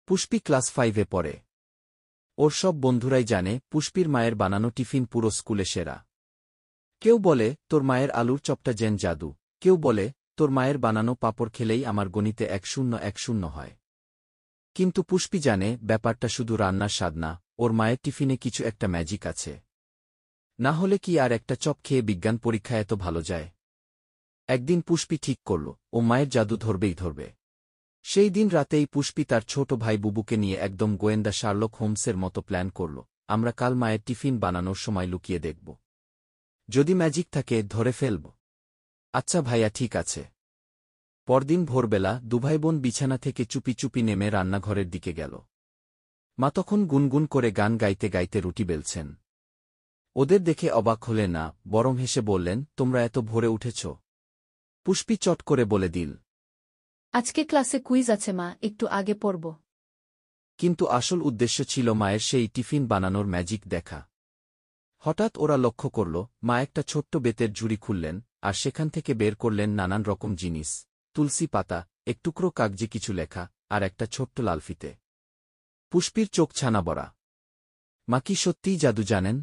Pushpi class 5-এ পড়ে। ওর সব বন্ধুরাই জানে পুষ্পির মায়ের বানানো টিফিন পুরো স্কুলে সেরা। কেউ বলে তোর মায়ের আলুর চপটা যেন জাদু, কেউ বলে তোর মায়ের বানানো পাঁপড় খেলেই আমার গণিতে 1-0-1-0 হয়। কিন্তু পুষ্পি জানে ব্যাপারটা শুধু রান্নার স্বাদ না, ওর মায়ের টিফিনে কিছু একটা ম্যাজিক আছে। না হলে কি আর একটা চপ খেয়ে বিজ্ঞান পরীক্ষা এত ভালো যায়? একদিন পুষ্পি ঠিক করল ও মায়ের জাদু ধরবেই ধরবে। সেই দিন রাতেই পুষ্পি তার ছোট ভাই বুবুকে নিয়ে একদম গোয়েন্দা শার্লক হোমসের মতো প্ল্যান করল, আমরা কাল মায়ের টিফিন বানানোর সময় লুকিয়ে দেখব। যদি ম্যাজিক থাকে ধরে ফেলব। আচ্ছা ভাইয়া, ঠিক আছে। পরদিন ভোরবেলা দুভাইবোন বিছানা থেকে চুপি চুপি নেমে রান্নাঘরের দিকে গেল। মা তখন গুনগুন করে গান গাইতে গাইতে রুটি বেলছেন। ওদের দেখে অবাক হলে না, বরং হেসে বললেন, তোমরা এত ভোরে উঠেছ? পুষ্পি চট করে বলে দিল, আজকে ক্লাসে কুইজ আছে মা, একটু আগে পড়ব। কিন্তু আসল উদ্দেশ্য ছিল মায়ের সেই টিফিন বানানোর ম্যাজিক দেখা। হঠাৎ ওরা লক্ষ্য করল মা একটা ছোট্ট বেতের ঝুড়ি খুললেন, আর সেখান থেকে বের করলেন নানান রকম জিনিস, তুলসী পাতা, এক টুকরো কাগজে কিছু লেখা, আর একটা ছোট্ট লাল ফিতে। পুষ্পির চোখ ছানা বড়া। মা কি সত্যিই জাদু জানেন?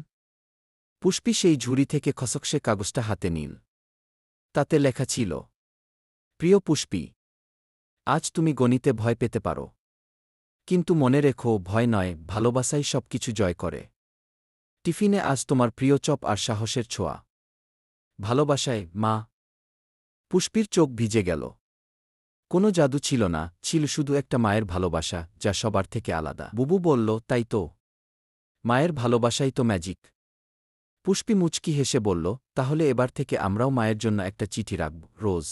পুষ্পি সেই ঝুড়ি থেকে খসখসে কাগজটা হাতে নিল। তাতে লেখা ছিল, প্রিয় পুষ্পি, আজ তুমি গণিতে ভয় পেতে পারো, কিন্তু মনে রেখো ভয় নয়, ভালোবাসাই সবকিছু জয় করে। টিফিনে আজ তোমার প্রিয় চপ আর সাহসের ছোঁয়া। ভালোবাসায়, মা। পুষ্পির চোখ ভিজে গেল। কোনো জাদু ছিল না, ছিল শুধু একটা মায়ের ভালোবাসা, যা সবার থেকে আলাদা। বুবু বলল, তাই তো, মায়ের ভালোবাসাই তো ম্যাজিক। পুষ্পি মুচকি হেসে বলল, তাহলে এবার থেকে আমরাও মায়ের জন্য একটা চিঠি রাখব, রোজ।